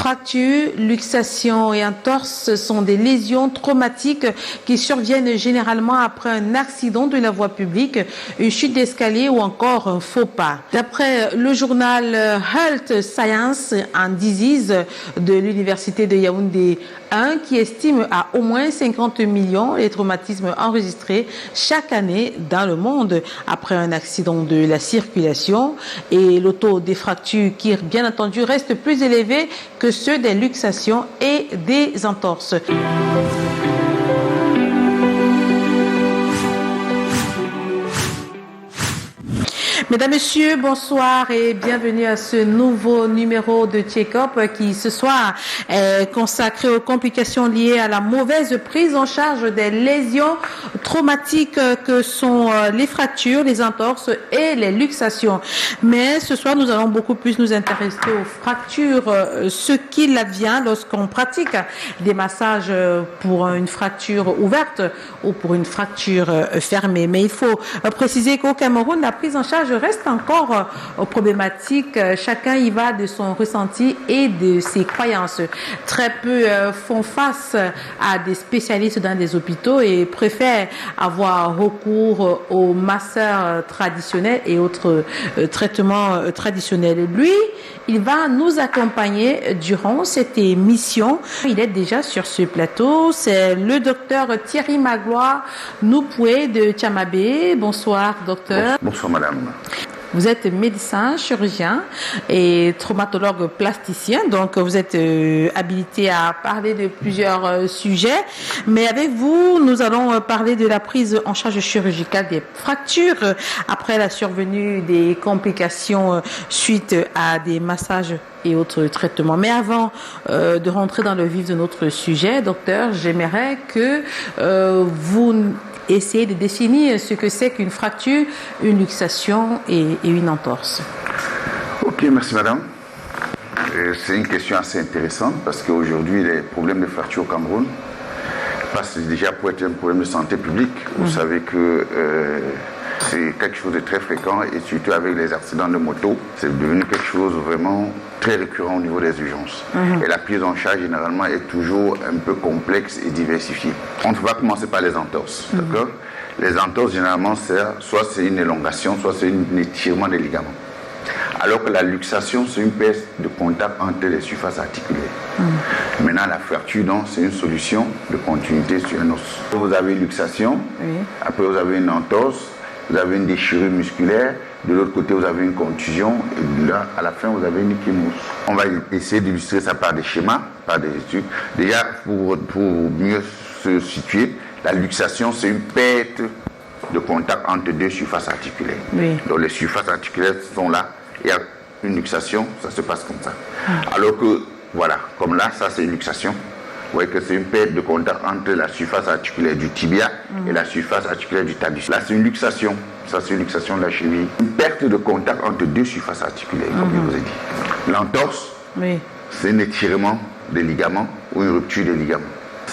Fractures, luxations et entorses sont des lésions traumatiques qui surviennent généralement après un accident de la voie publique, une chute d'escalier ou encore un faux pas. D'après le journal Health Science and Disease de l'Université de Yaoundé 1, qui estime à au moins 50 millions les traumatismes enregistrés chaque année dans le monde après un accident de la circulation, et le taux des fractures qui, bien entendu, reste plus élevé que ceux des luxations et des entorses. Mesdames, Messieurs, bonsoir et bienvenue à ce nouveau numéro de Check-up qui ce soir est consacré aux complications liées à la mauvaise prise en charge des lésions traumatiques que sont les fractures, les entorses et les luxations. Mais ce soir, nous allons beaucoup plus nous intéresser aux fractures, ce qu'il advient lorsqu'on pratique des massages pour une fracture ouverte ou pour une fracture fermée. Mais il faut préciser qu'au Cameroun, la prise en charge reste encore problématique. Chacun y va de son ressenti et de ses croyances. Très peu font face à des spécialistes dans des hôpitaux et préfèrent avoir recours aux masseurs traditionnels et autres traitements traditionnels. Lui, il va nous accompagner durant cette émission. Il est déjà sur ce plateau. C'est le docteur Thierry Magloire Noupoué de Tchamabé. Bonsoir, docteur. Bonsoir, madame. Vous êtes médecin, chirurgien et traumatologue plasticien, donc vous êtes habilité à parler de plusieurs sujets. Mais avec vous, nous allons parler de la prise en charge chirurgicale des fractures après la survenue des complications suite à des massages et autres traitements. Mais avant de rentrer dans le vif de notre sujet, docteur, j'aimerais que vous essayez de définir ce que c'est qu'une fracture, une luxation et une entorse. Ok, merci madame. C'est une question assez intéressante parce qu'aujourd'hui, les problèmes de fracture au Cameroun passent déjà pour être un problème de santé publique. Vous savez que c'est quelque chose de très fréquent et surtout avec les accidents de moto, c'est devenu quelque chose vraiment très récurrent au niveau des urgences. Et la prise en charge généralement est toujours un peu complexe et diversifiée. On va commencer par les entorses, d'accord? Les entorses généralement, soit c'est une élongation, soit c'est un étirement des ligaments. Alors que la luxation, c'est une perte de contact entre les surfaces articulaires. Maintenant, la fracture, donc, c'est une solution de continuité sur un os. Vous avez une luxation, après vous avez une entorse, vous avez une déchirure musculaire, de l'autre côté vous avez une contusion, et là, à la fin, vous avez une échymose. On va essayer d'illustrer ça par des schémas, par des études. Déjà, pour mieux se situer, la luxation, c'est une perte de contact entre deux surfaces articulaires. Donc les surfaces articulaires sont là, et à une luxation, ça se passe comme ça. Alors que, voilà, comme là, ça c'est une luxation. Vous voyez que c'est une perte de contact entre la surface articulaire du tibia et la surface articulaire du talus. Là, c'est une luxation. Ça, c'est une luxation de la cheville. Une perte de contact entre deux surfaces articulaires, comme je vous ai dit. L'entorse, c'est un étirement des ligaments ou une rupture des ligaments.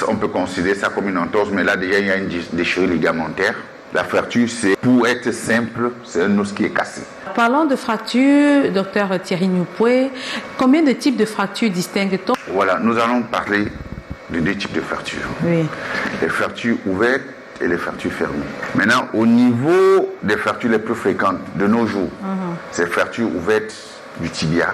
On peut considérer ça comme une entorse, mais là, déjà, il y a une déchirure ligamentaire. La fracture, c'est, pour être simple, c'est un os qui est cassé. Parlons de fractures, docteur Thierry Noupoué. Combien de types de fractures distingue-t-on? Voilà, nous allons parler de deux types de fractures. Les fractures ouvertes et les fractures fermées. Maintenant, au niveau des fractures les plus fréquentes de nos jours, ces fractures ouvertes du tibia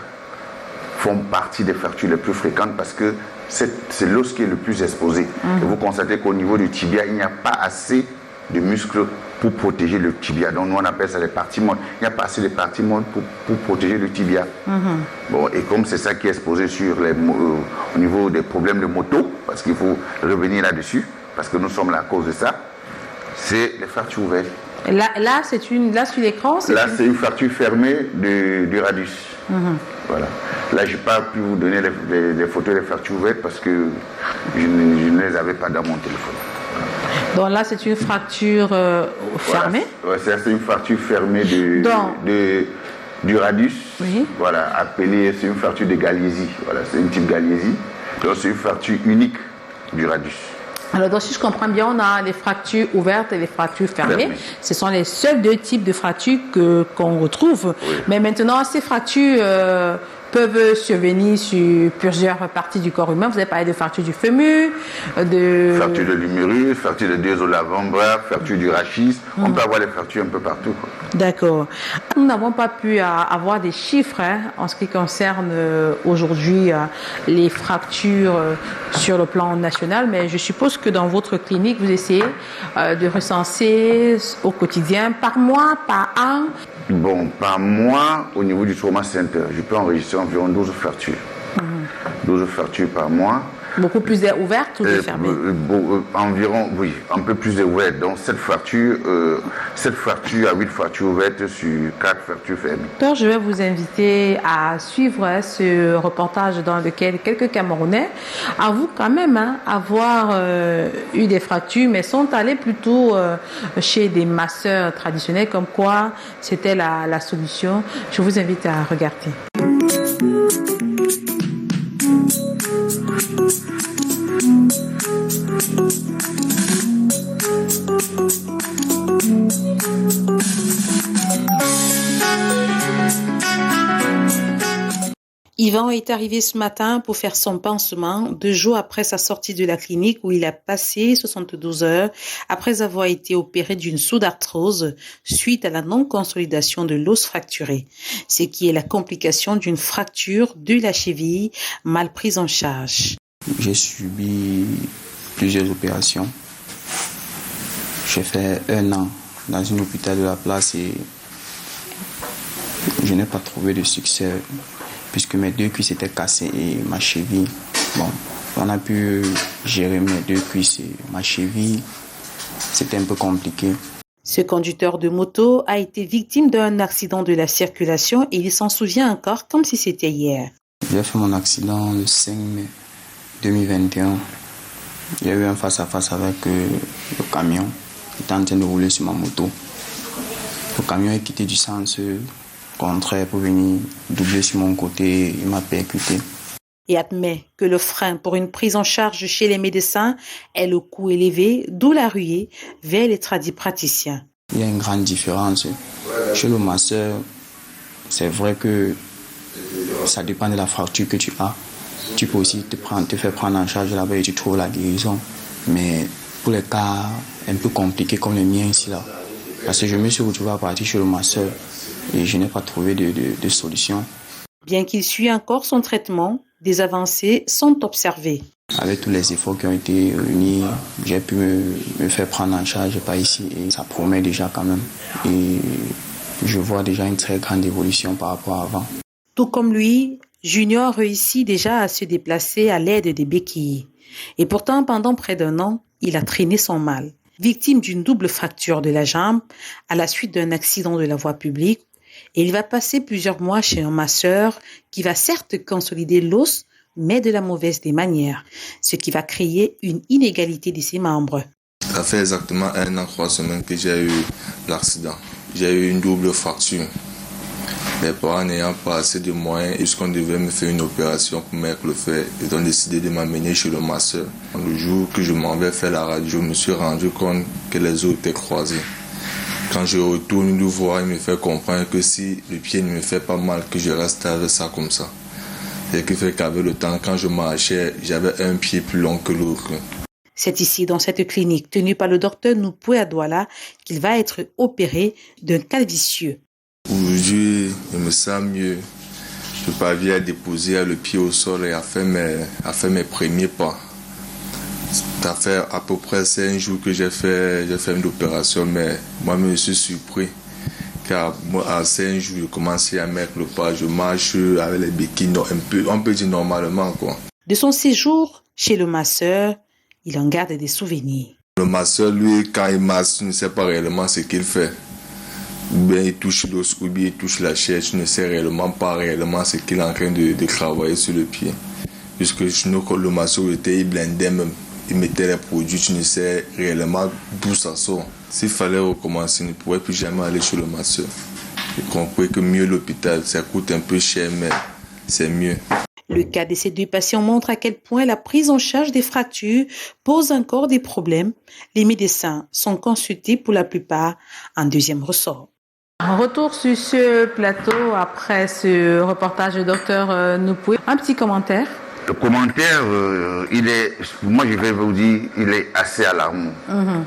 font partie des fractures les plus fréquentes parce que c'est l'os qui est le plus exposé. Et vous constatez qu'au niveau du tibia, il n'y a pas assez de muscles pour protéger le tibia. Donc nous on appelle ça les parties molles. Il n'y a pas assez de parties molles pour protéger le tibia. Bon, et comme c'est ça qui est exposé sur au niveau des problèmes de moto, parce qu'il faut revenir là-dessus, parce que nous sommes là à cause de ça, c'est les fractures ouvertes. Là sur l'écran, c'est une fracture fermée du radius. Voilà. Là, je n'ai pas pu vous donner les photos des fractures ouvertes parce que je ne les avais pas dans mon téléphone. Donc là, c'est une fracture fermée. Voilà. Ouais, c'est une fracture fermée du radius. Voilà, appelée, c'est une fracture de Galeazzi. Voilà, c'est une type Galeazzi. Donc c'est une fracture unique du radius. Alors, donc, si je comprends bien, on a les fractures ouvertes et les fractures fermées. Ce sont les seuls deux types de fractures qu'on retrouve. Mais maintenant, ces fractures peuvent survenir sur plusieurs parties du corps humain. Vous avez parlé de fracture du fémur, de... Fracture de l'humérus, fracture de deux os de l'avant-bras, fracture du rachis. On peut avoir des fractures un peu partout, quoi. D'accord. Nous n'avons pas pu avoir des chiffres en ce qui concerne aujourd'hui les fractures sur le plan national, mais je suppose que dans votre clinique, vous essayez de recenser au quotidien, par mois, par an. Bon, par mois, au niveau du trauma center, je peux enregistrer environ 12 fractures. 12 fractures par mois. Beaucoup plus ouvertes ou fermées? Environ, oui, un peu plus ouvertes. Donc, 7 fractures à 8 fractures ouvertes sur 4 fractures fermées. Donc, je vais vous inviter à suivre ce reportage dans lequel quelques Camerounais avouent quand même avoir eu des fractures, mais sont allés plutôt chez des masseurs traditionnels, comme quoi c'était la solution. Je vous invite à regarder. Yvan est arrivé ce matin pour faire son pansement 2 jours après sa sortie de la clinique où il a passé 72 heures après avoir été opéré d'une sous-arthrose suite à la non-consolidation de l'os fracturé, ce qui est la complication d'une fracture de la cheville mal prise en charge. J'ai subi plusieurs opérations. J'ai fait 1 an dans un hôpital de la place et je n'ai pas trouvé de succès puisque mes 2 cuisses étaient cassées et ma cheville. Bon, on a pu gérer mes 2 cuisses et ma cheville. C'était un peu compliqué. Ce conducteur de moto a été victime d'un accident de la circulation et il s'en souvient encore comme si c'était hier. J'ai fait mon accident le 5 mai 2021. Il y a eu un face-à-face avec le camion. Il était en train de rouler sur ma moto. Le camion est quitté du sens contraire pour venir doubler sur mon côté. Il m'a percuté. Et admet que le frein pour une prise en charge chez les médecins est le coût élevé, d'où la ruée vers les tradipraticiens. Il y a une grande différence. Chez le masseur, c'est vrai que ça dépend de la fracture que tu as. Tu peux aussi te faire prendre en charge là-bas et tu trouves la guérison. Mais pour les cas un peu compliqués comme le mien ici, là, parce que je me suis retrouvé à partir chez le masseur et je n'ai pas trouvé de solution. Bien qu'il suit encore son traitement, des avancées sont observées. Avec tous les efforts qui ont été réunis, j'ai pu me faire prendre en charge par ici et ça promet déjà quand même. Et je vois déjà une très grande évolution par rapport à avant. Tout comme lui, Junior réussit déjà à se déplacer à l'aide des béquilles. Et pourtant, pendant près d'1 an, il a traîné son mal. Victime d'une double fracture de la jambe à la suite d'un accident de la voie publique, et il va passer plusieurs mois chez un masseur qui va certes consolider l'os, mais de la mauvaise des manières, ce qui va créer une inégalité de ses membres. Ça fait exactement 1 an, 3 semaines que j'ai eu l'accident. J'ai eu une double fracture. Mes parents n'ayant pas assez de moyens, puisqu'on devait me faire une opération pour mettre le fer, ils ont décidé de m'amener chez le masseur. Le jour que je m'en vais faire la radio, je me suis rendu compte que les os étaient croisés. Quand je retourne le voir, il me fait comprendre que si le pied ne me fait pas mal, que je reste avec ça comme ça. Ce qui fait qu'avec le temps, quand je marchais, j'avais un pied plus long que l'autre. C'est ici, dans cette clinique tenue par le docteur Noupoué Adouala, qu'il va être opéré d'un cas vicieux. Aujourd'hui, je me sens mieux. Je parviens à déposer le pied au sol et à faire mes premiers pas. Ça fait à peu près 5 jours que j'ai fait une opération, mais moi je me suis surpris. Car moi, à 5 jours, je commençais à mettre le pas. Je marche avec les béquilles, on peut dire normalement, quoi. De son séjour chez le masseur, il en garde des souvenirs. Le masseur, lui, quand il masse, tu ne sais pas réellement ce qu'il fait. Ou bien il touche l'os, ou bien il touche la chair, tu ne sais pas réellement ce qu'il est en train de travailler sur le pied. Puisque sinon, quand le masseur était, il blindait même, il mettait les produits, tu ne sais réellement d'où ça sort. S'il fallait recommencer, il ne pourrait plus jamais aller chez le masseur. J'ai compris que mieux l'hôpital, ça coûte un peu cher, mais c'est mieux. Le cas de ces 2 patients montre à quel point la prise en charge des fractures pose encore des problèmes. Les médecins sont consultés pour la plupart en 2e ressort. En retour sur ce plateau après ce reportage de Dr Noupoué, un petit commentaire. Le commentaire, moi je vais vous dire, il est assez alarmant.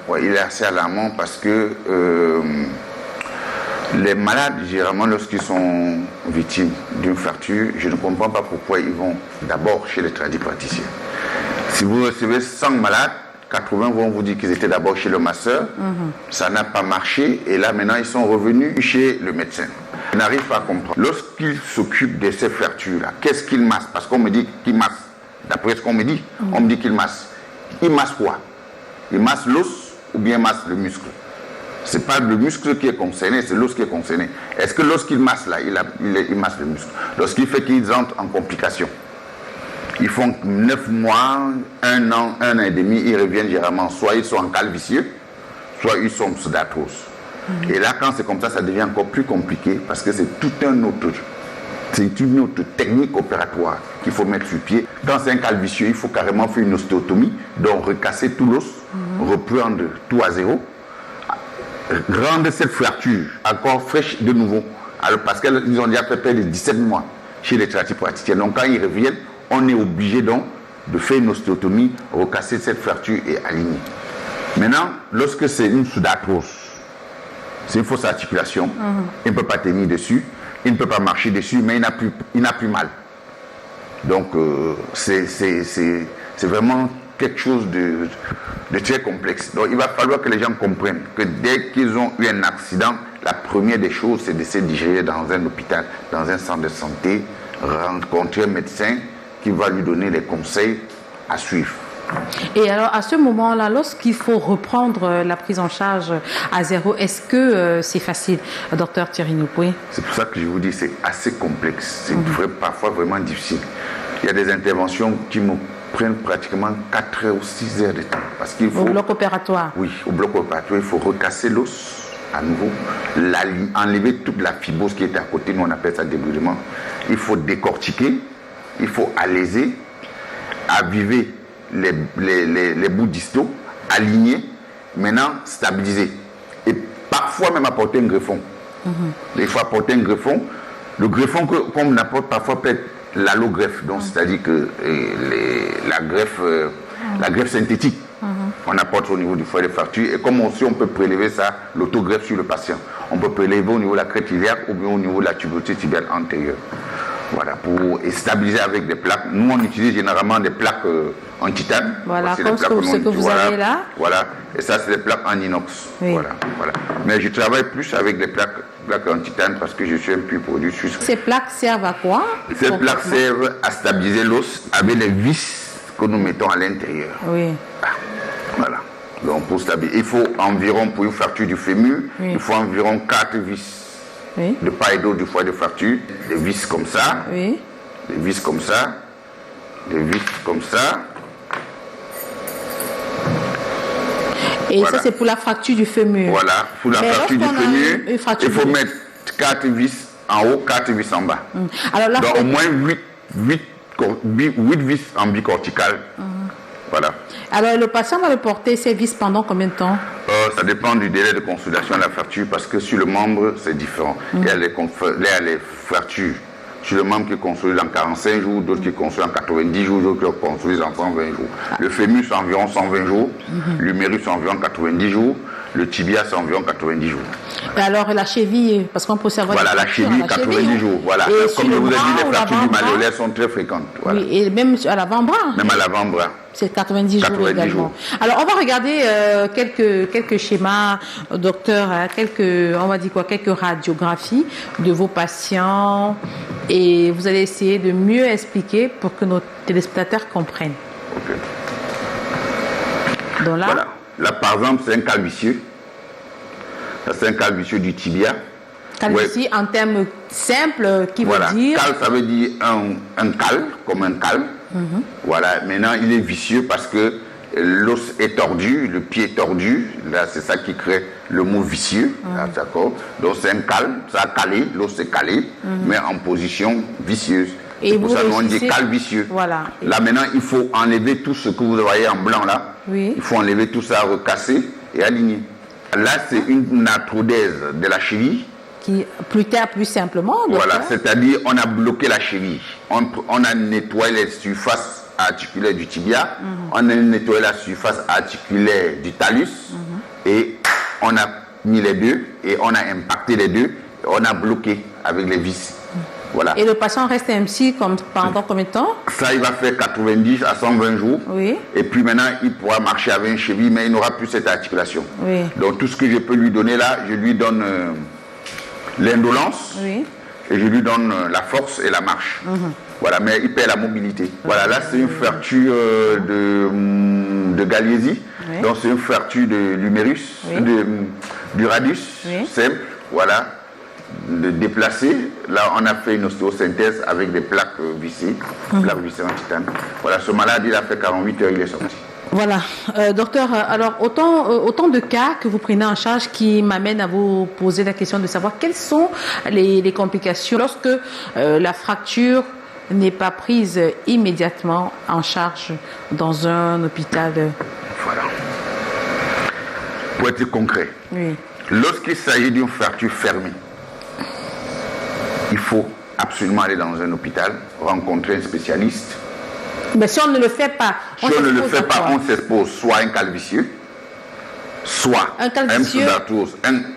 Ouais, il est assez alarmant parce que les malades, généralement, lorsqu'ils sont victimes d'une fracture, je ne comprends pas pourquoi ils vont d'abord chez les tradipraticiens. Si vous recevez 100 malades, 80 vont vous dire qu'ils étaient d'abord chez le masseur, ça n'a pas marché, et là maintenant ils sont revenus chez le médecin. Je n'arrive pas à comprendre. Lorsqu'il s'occupe de ces fractures-là, qu'est-ce qu'il masse? Parce qu'on me dit qu'il masse. D'après ce qu'on me dit, on me dit qu'il masse. Il masse quoi? Il masse l'os ou bien masse le muscle? Ce n'est pas le muscle qui est concerné, c'est l'os qui est concerné. Est-ce que lorsqu'il masse là, il masse le muscle? Lorsqu'il fait qu'ils entrent en complications, ils font 9 mois, 1 an, 1 an et demi, ils reviennent généralement, soit ils sont en cale vicieux, soit ils sont sous d'arthrose. Et là, quand c'est comme ça devient encore plus compliqué parce que c'est une autre technique opératoire qu'il faut mettre sur pied. Quand c'est un cale vicieux, il faut carrément faire une ostéotomie, donc recasser tout l'os, reprendre tout à zéro, rendre cette fracture encore fraîche de nouveau. Alors, parce qu'ils ont déjà fait près de 17 mois chez les tradipraticiens. Donc quand ils reviennent, on est obligé donc de faire une ostéotomie, recasser cette fracture et aligner. Maintenant, lorsque c'est une sous-arthrose, c'est une fausse articulation, il ne peut pas tenir dessus, il ne peut pas marcher dessus, mais il n'a plus mal. Donc c'est vraiment quelque chose de très complexe. Donc il va falloir que les gens comprennent que dès qu'ils ont eu un accident, la première des choses, c'est de se diriger dans un hôpital, dans un centre de santé, rencontrer un médecin qui va lui donner les conseils à suivre. Et alors, à ce moment-là, lorsqu'il faut reprendre la prise en charge à zéro, est-ce que c'est facile, docteur Thierry Noupoué? C'est pour ça que je vous dis, c'est assez complexe. C'est parfois vraiment difficile. Il y a des interventions qui me prennent pratiquement 4 heures ou 6 heures de temps. Parce qu'il faut, au bloc opératoire? Oui, au bloc opératoire, il faut recasser l'os à nouveau, enlever toute la fibrose qui était à côté, nous on appelle ça débrûlement. Il faut décortiquer, il faut alaiser, aviver les bouts distaux, aligner, maintenant stabiliser. Et parfois même apporter un greffon. Il faut apporter un greffon. Le greffon qu'on apporte parfois peut être l'allogreffe, donc c'est-à-dire que la greffe synthétique, on apporte au niveau du foyer de fracture. Et comme aussi on peut prélever ça, l'autogreffe sur le patient. On peut prélever au niveau de la crête iliaque ou bien au niveau de la tuberosité tibiale antérieure. Voilà, pour stabiliser avec des plaques. Nous, on utilise généralement des plaques en titane. Voilà, comme ce que vous avez là. Voilà, et ça, c'est des plaques en inox. Oui. Voilà. Mais je travaille plus avec des plaques en titane parce que je suis un pur produit suisse. Ces plaques servent à quoi? Ces plaques servent à stabiliser l'os avec les vis que nous mettons à l'intérieur. Oui. Voilà. Donc, pour stabiliser, il faut environ, pour une fracture du fémur, il faut environ 4 vis. Oui. De part et d'autre du foyer de fracture, des vis comme ça, des vis comme ça, des vis comme ça. Et voilà. Ça, c'est pour la fracture du fémur. Voilà, pour la fracture du fémur, il faut mettre 4 vis en haut, 4 vis en bas. Alors là, donc au moins 8 vis en bicortical. Voilà. Alors, le patient va le porter ces vis pendant combien de temps? Ça dépend du délai de consolidation de la fracture parce que sur le membre, c'est différent. Il y a les fractures sur le membre qui consolident en 45 jours, d'autres qui consolident en 90 jours, d'autres qui consolident en 120 jours. Le fémur, c'est environ 120 jours. L'humérus, c'est environ 90 jours. Le tibia, c'est environ 90 jours. Et alors, la cheville, parce qu'on peut savoir... Voilà, la cheville, 90 jours. Voilà. Comme je vous ai dit, les fractures du malléolaire sont très fréquentes. Voilà. Oui, et même à l'avant-bras. Même à l'avant-bras. C'est 90 jours également. Jours. Alors, on va regarder quelques schémas, docteur, on va dire quoi, quelques radiographies de vos patients et vous allez essayer de mieux expliquer pour que nos téléspectateurs comprennent. Ok. Donc là, voilà. Là, par exemple, c'est un cal vicieux. C'est un cal vicieux du tibia. Cal vicieux, en termes simples, qui veut dire... Cal, ça veut dire un cal, comme un cal. Voilà, maintenant il est vicieux parce que l'os est tordu, le pied est tordu, là c'est ça qui crée le mot vicieux, là, d'accord. Donc c'est un cal, ça a calé, l'os est calé, mais en position vicieuse. Et c'est pour ça qu'on dit cal vicieux. Voilà. Là maintenant il faut enlever tout ce que vous voyez en blanc là, il faut enlever tout ça, recasser et aligner. Là c'est une arthrodèse de la cheville, c'est une arthrodèse de la cheville, voilà, qui qui, plus simplement, docteur. Voilà, c'est-à-dire on a bloqué la cheville. On a nettoyé les surfaces articulaires du tibia, on a nettoyé la surface articulaire du talus, et on a mis les deux, et on a impacté les deux, et on a bloqué avec les vis. Voilà. Et le patient reste ainsi pendant combien de temps? Ça, il va faire 90 à 120 jours. Oui. Et puis maintenant, il pourra marcher avec une cheville, mais il n'aura plus cette articulation. Oui. Donc tout ce que je peux lui donner là, je lui donne l'indolence, Oui. et je lui donne la force et la marche. Voilà, mais il perd la mobilité. Voilà, là c'est une fracture de Galeazzi. Oui. Donc c'est une fracture de l'humérus, Oui. du radius, Oui. simple. Voilà, de déplacer. Là, on a fait une ostéosynthèse avec des plaques vissées, plaques vissées en titane. Voilà, ce malade, il a fait 48 heures, il est sorti. Voilà. Docteur, alors autant de cas que vous prenez en charge qui m'amènent à vous poser la question de savoir quelles sont les complications lorsque la fracture n'est pas prise immédiatement en charge dans un hôpital. Voilà. Pour être concret, Oui. lorsqu'il s'agit d'une fracture fermée, il faut absolument aller dans un hôpital, rencontrer un spécialiste. Mais si on ne le fait pas, Si on ne le fait pas, on s'expose soit à un calvicieux, soit Un calvicieux. à une pseudarthrose.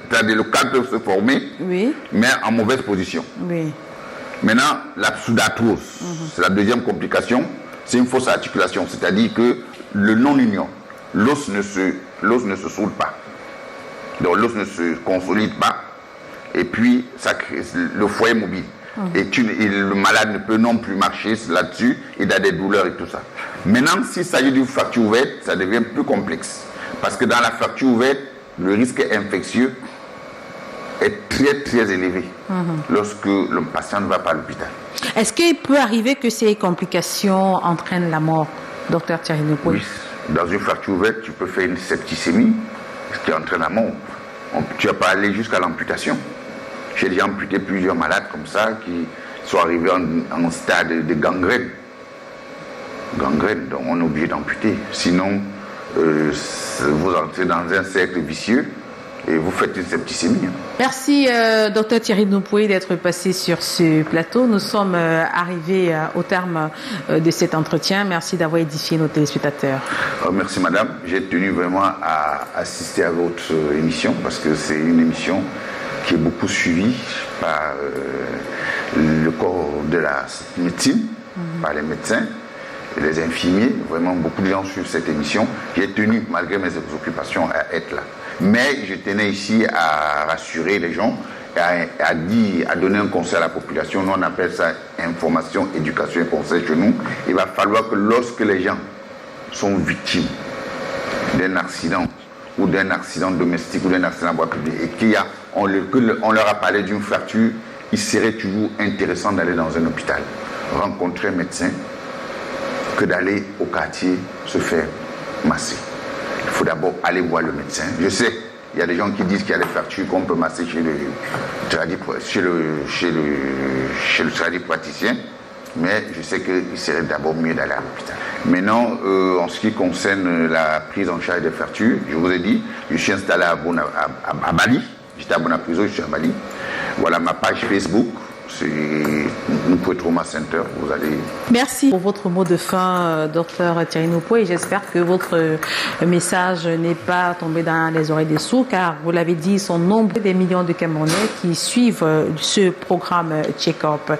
C'est-à-dire le calme peut se former, Oui. mais en mauvaise position. Oui. Maintenant, la pseudarthrose, c'est la deuxième complication, c'est une fausse articulation, c'est-à-dire que le non-union, l'os ne se soude pas. Donc l'os ne se consolide pas, et puis ça crée le foyer mobile. Et le malade ne peut non plus marcher là-dessus, il a des douleurs et tout ça. Maintenant, s'il s'agit d'une fracture ouverte, ça devient plus complexe. Parce que dans la fracture ouverte, le risque infectieux est très très élevé lorsque le patient ne va pas à l'hôpital. Est-ce qu'il peut arriver que ces complications entraînent la mort, docteur Thierry Nopoué? Oui, dans une fracture ouverte, tu peux faire une septicémie, ce qui entraîne la mort. Tu vas pas aller jusqu'à l'amputation. J'ai déjà amputé plusieurs malades comme ça qui sont arrivés en stade de gangrène. Gangrène, donc on est obligé d'amputer. Sinon, vous entrez dans un cercle vicieux et vous faites une septicémie. Merci, docteur Thierry Nopoué, d'être passé sur ce plateau. Nous sommes arrivés au terme de cet entretien. Merci d'avoir édifié nos téléspectateurs. Merci, madame. J'ai tenu vraiment à assister à votre émission parce que c'est une émission qui est beaucoup suivie par le corps de la médecine, par les médecins et les infirmiers. Vraiment, beaucoup de gens suivent cette émission. J'ai tenu, malgré mes occupations, à être là. Mais je tenais ici à rassurer les gens, à donner un conseil à la population. Nous, on appelle ça information, éducation et conseil chez nous. Il va falloir que lorsque les gens sont victimes d'un accident, ou d'un accident domestique, ou d'un accident en voie publique, et on leur a parlé d'une fracture, il serait toujours intéressant d'aller dans un hôpital, rencontrer un médecin, que d'aller au quartier se faire masser. Il faut d'abord aller voir le médecin. Je sais, il y a des gens qui disent qu'il y a des fractures qu'on peut masser chez le tradipraticien, mais je sais qu'il serait d'abord mieux d'aller à l'hôpital. Maintenant, en ce qui concerne la prise en charge des fractures, je vous ai dit, je suis installé à Bali. J'étais à Bonapriso, je suis à Bali. Voilà ma page Facebook. C'est Nopoué Trauma Center. Vous allez. Merci pour votre mot de fin, docteur Thierry Nopoué. J'espère que votre message n'est pas tombé dans les oreilles des sourds, car vous l'avez dit, ils sont nombreux des millions de Camerounais qui suivent ce programme Check-up.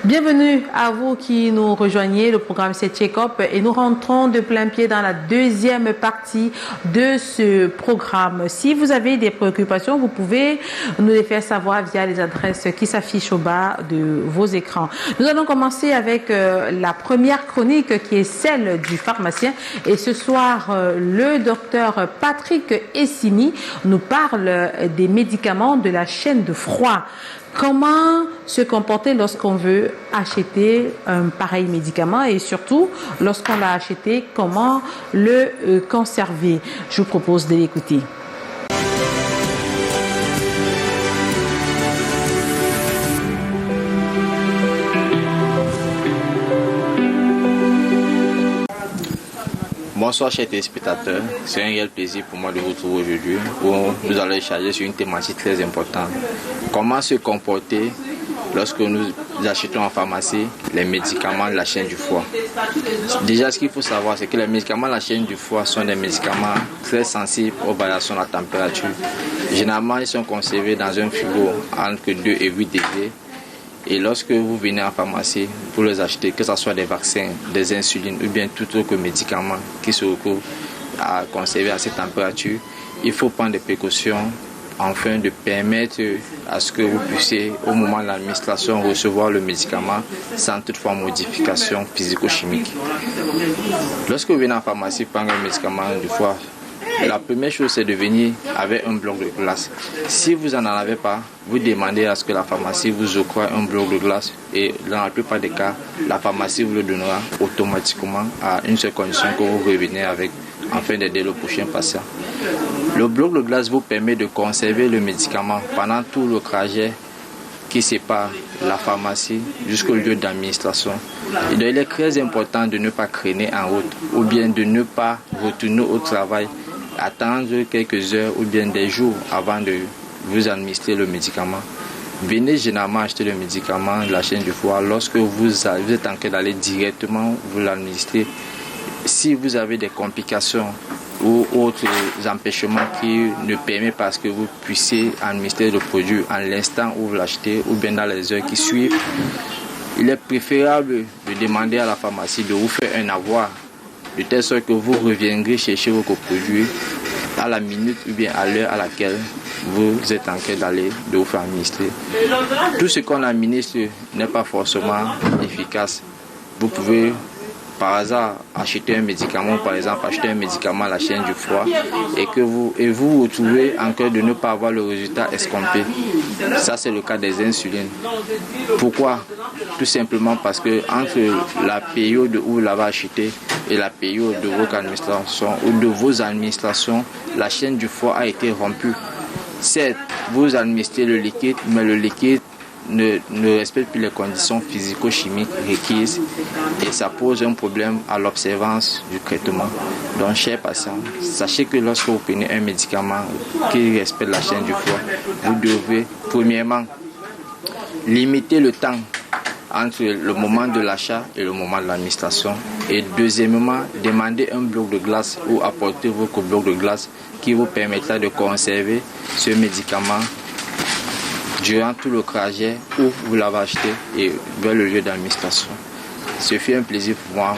Bienvenue à vous qui nous rejoignez. Le programme c'est Check-up et nous rentrons de plein pied dans la deuxième partie de ce programme. Si vous avez des préoccupations, vous pouvez nous les faire savoir via les adresses qui s'affichent au bas de vos écrans. Nous allons commencer avec la première chronique qui est celle du pharmacien. Et ce soir, le docteur Patrick Essini nous parle des médicaments de la chaîne de froid. Comment se comporter lorsqu'on veut acheter un pareil médicament et surtout, lorsqu'on l'a acheté, comment le conserver? Je vous propose de l'écouter. Bonsoir chers téléspectateurs, c'est un réel plaisir pour moi de vous retrouver aujourd'hui où nous allons échanger sur une thématique très importante. Comment se comporter lorsque nous achetons en pharmacie les médicaments de la chaîne du foie. Déjà, ce qu'il faut savoir, c'est que les médicaments de la chaîne du foie sont des médicaments très sensibles aux variations de la température. Généralement, ils sont conservés dans un frigo entre 2 et 8 degrés. Et lorsque vous venez en pharmacie pour les acheter, que ce soit des vaccins, des insulines ou bien tout autre médicament qui se recouvre à conserver à cette température, il faut prendre des précautions afin de permettre à ce que vous puissiez, au moment de l'administration, recevoir le médicament sans toutefois modification physico-chimique. Lorsque vous venez en pharmacie prendre un médicament du foie, la première chose, c'est de venir avec un bloc de glace. Si vous n'en avez pas, vous demandez à ce que la pharmacie vous octroie un bloc de glace et dans la plupart des cas, la pharmacie vous le donnera automatiquement à une seule condition que vous revenez avec afin d'aider le prochain patient. Le bloc de glace vous permet de conserver le médicament pendant tout le trajet qui sépare la pharmacie jusqu'au lieu d'administration. Et donc, il est très important de ne pas traîner en route ou bien de ne pas retourner au travail, attendre quelques heures ou bien des jours avant de vous administrer le médicament. Venez généralement acheter le médicament de la chaîne du foie lorsque vous êtes en train d'aller directement vous l'administrer. Si vous avez des complications ou autres empêchements qui ne permettent pas que vous puissiez administrer le produit à l'instant où vous l'achetez ou bien dans les heures qui suivent, il est préférable de demander à la pharmacie de vous faire un avoir de telle sorte que vous reviendrez chercher vos produits à la minute ou bien à l'heure à laquelle vous êtes en train d'aller de vous faire administrer. Tout ce qu'on administre n'est pas forcément efficace. Vous pouvez par hasard acheter un médicament, par exemple acheter un médicament à la chaîne du foie et vous retrouvez en cas de ne pas avoir le résultat escompté. Ça, c'est le cas des insulines. Pourquoi? Tout simplement parce que entre la période où vous l'avez acheté et la période de votre administration ou de vos administrations, la chaîne du foie a été rompue. Certes, vous administrez le liquide, mais le liquide ne respecte plus les conditions physico-chimiques requises et ça pose un problème à l'observance du traitement. Donc, chers patients, sachez que lorsque vous prenez un médicament qui respecte la chaîne du foie, vous devez premièrement limiter le temps entre le moment de l'achat et le moment de l'administration. Et deuxièmement, demander un bloc de glace ou apporter votre bloc de glace qui vous permettra de conserver ce médicament durant tout le trajet où vous l'avez acheté et vers le lieu d'administration. Ce fut un plaisir pour moi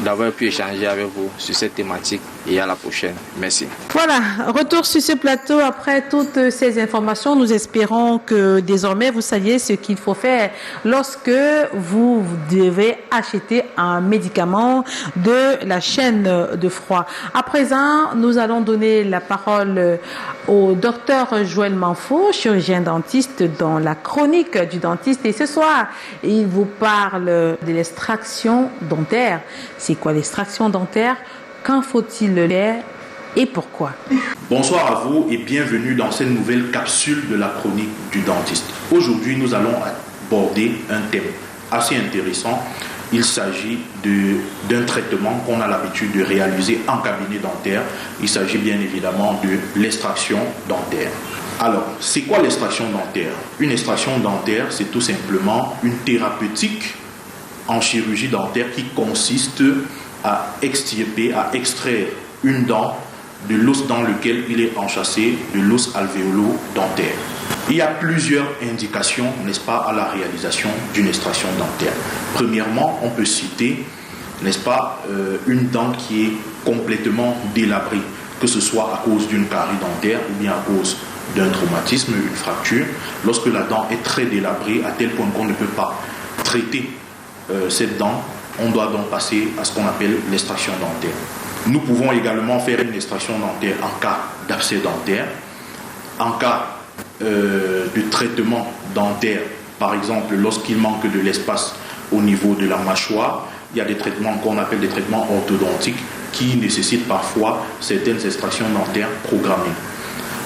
d'avoir pu échanger avec vous sur cette thématique et à la prochaine. Merci. Voilà, retour sur ce plateau après toutes ces informations. Nous espérons que désormais vous saviez ce qu'il faut faire lorsque vous devez acheter un médicament de la chaîne de froid. À présent, nous allons donner la parole au docteur Joël Manfo, chirurgien dentiste dans la chronique du dentiste. Et ce soir, il vous parle de l'extraction dentaire. C'est quoi l'extraction dentaire? Quand faut-il le faire et pourquoi? Bonsoir à vous et bienvenue dans cette nouvelle capsule de la chronique du dentiste. Aujourd'hui, nous allons aborder un thème assez intéressant. Il s'agit d'un traitement qu'on a l'habitude de réaliser en cabinet dentaire. Il s'agit bien évidemment de l'extraction dentaire. Alors, c'est quoi l'extraction dentaire? Une extraction dentaire, c'est tout simplement une thérapeutique en chirurgie dentaire qui consiste à extirper, à extraire une dent de l'os dans lequel il est enchâssé, de l'os alvéolo-dentaire. Il y a plusieurs indications, n'est-ce pas, à la réalisation d'une extraction dentaire. Premièrement, on peut citer, n'est-ce pas, une dent qui est complètement délabrée, que ce soit à cause d'une carie dentaire ou bien à cause d'un traumatisme, une fracture. Lorsque la dent est très délabrée, à tel point qu'on ne peut pas traiter cette dent, on doit donc passer à ce qu'on appelle l'extraction dentaire. Nous pouvons également faire une extraction dentaire en cas d'abcès dentaire, en cas de traitement dentaire, par exemple lorsqu'il manque de l'espace au niveau de la mâchoire. Il y a des traitements qu'on appelle des traitements orthodontiques qui nécessitent parfois certaines extractions dentaires programmées.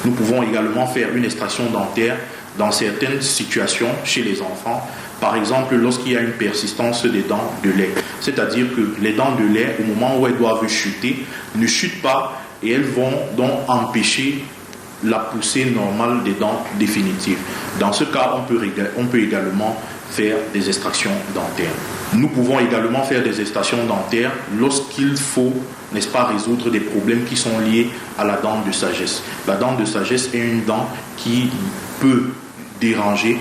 Nous pouvons également faire une extraction dentaire dans certaines situations chez les enfants. Par exemple, lorsqu'il y a une persistance des dents de lait. C'est-à-dire que les dents de lait, au moment où elles doivent chuter, ne chutent pas et elles vont donc empêcher la poussée normale des dents définitives. Dans ce cas, on peut également faire des extractions dentaires. Nous pouvons également faire des extractions dentaires lorsqu'il faut, n'est-ce pas, résoudre des problèmes qui sont liés à la dent de sagesse. La dent de sagesse est une dent qui peut déranger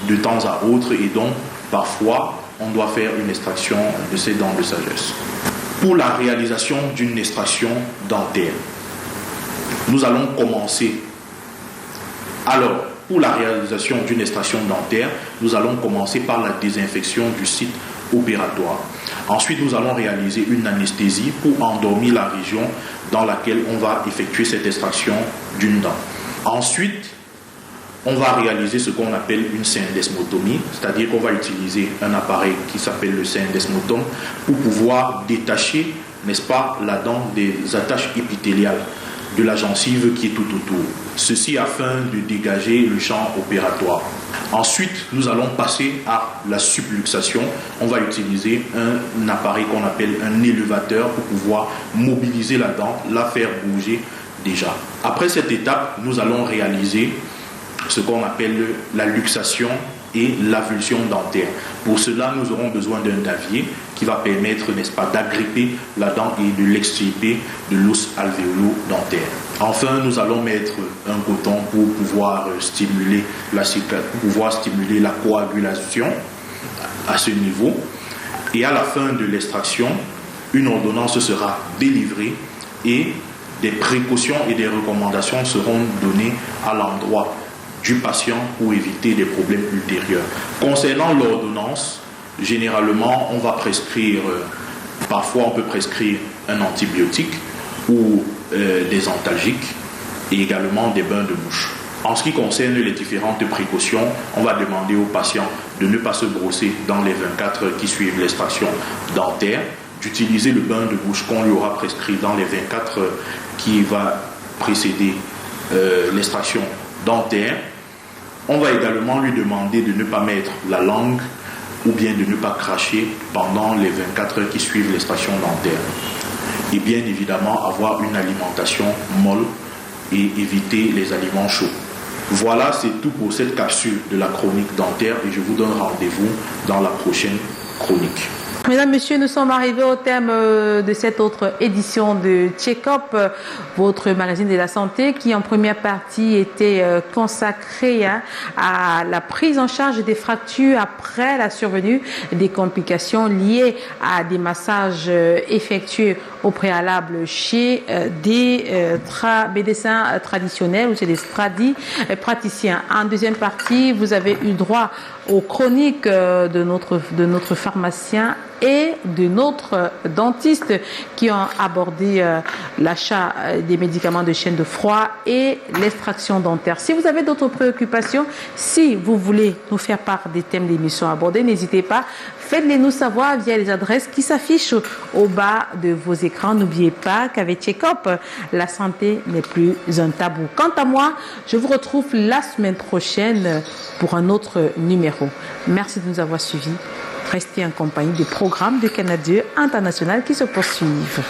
de temps à autre et donc parfois on doit faire une extraction de ces dents de sagesse. Pour la réalisation d'une extraction dentaire, nous allons commencer. Alors, pour la réalisation d'une extraction dentaire, nous allons commencer par la désinfection du site opératoire. Ensuite, nous allons réaliser une anesthésie pour endormir la région dans laquelle on va effectuer cette extraction d'une dent. Ensuite, on va réaliser ce qu'on appelle une syndesmotomie, c'est-à-dire qu'on va utiliser un appareil qui s'appelle le syndesmotome pour pouvoir détacher, n'est-ce pas, la dent des attaches épithéliales de la gencive qui est tout autour. Ceci afin de dégager le champ opératoire. Ensuite, nous allons passer à la subluxation. On va utiliser un appareil qu'on appelle un élévateur pour pouvoir mobiliser la dent, la faire bouger déjà. Après cette étape, nous allons réaliser ce qu'on appelle la luxation et l'avulsion dentaire. Pour cela, nous aurons besoin d'un davier qui va permettre, n'est-ce pas, d'agripper la dent et de l'extirper de l'os alvéolo-dentaire. Enfin, nous allons mettre un coton pour pouvoir stimuler la coagulation à ce niveau. Et à la fin de l'extraction, une ordonnance sera délivrée et des précautions et des recommandations seront données à l'endroit du patient pour éviter des problèmes ultérieurs. Concernant l'ordonnance, généralement, on va prescrire, parfois on peut prescrire un antibiotique ou des antalgiques et également des bains de bouche. En ce qui concerne les différentes précautions, on va demander au patient de ne pas se brosser dans les 24 heures qui suivent l'extraction dentaire, d'utiliser le bain de bouche qu'on lui aura prescrit dans les 24 heures qui va précéder l'extraction dentaire. On va également lui demander de ne pas mettre la langue ou bien de ne pas cracher pendant les 24 heures qui suivent l'extraction dentaire. Et bien évidemment avoir une alimentation molle et éviter les aliments chauds. Voilà, c'est tout pour cette capsule de la chronique dentaire et je vous donne rendez-vous dans la prochaine chronique. Mesdames, Messieurs, nous sommes arrivés au terme de cette autre édition de Check-up, votre magazine de la santé qui en première partie était consacrée à la prise en charge des fractures après la survenue des complications liées à des massages effectués au préalable chez des médecins traditionnels ou chez des praticiens. En deuxième partie, vous avez eu droit aux chroniques de notre pharmacien et de notre dentiste qui ont abordé l'achat des médicaments de chaîne de froid et l'extraction dentaire. Si vous avez d'autres préoccupations, si vous voulez nous faire part des thèmes d'émission abordés, n'hésitez pas, faites-les nous savoir via les adresses qui s'affichent au bas de vos écrans. N'oubliez pas qu'avec Check-up, la santé n'est plus un tabou. Quant à moi, je vous retrouve la semaine prochaine pour un autre numéro. Merci de nous avoir suivis. Restez en compagnie des programmes de Canal 2 International qui se poursuivent.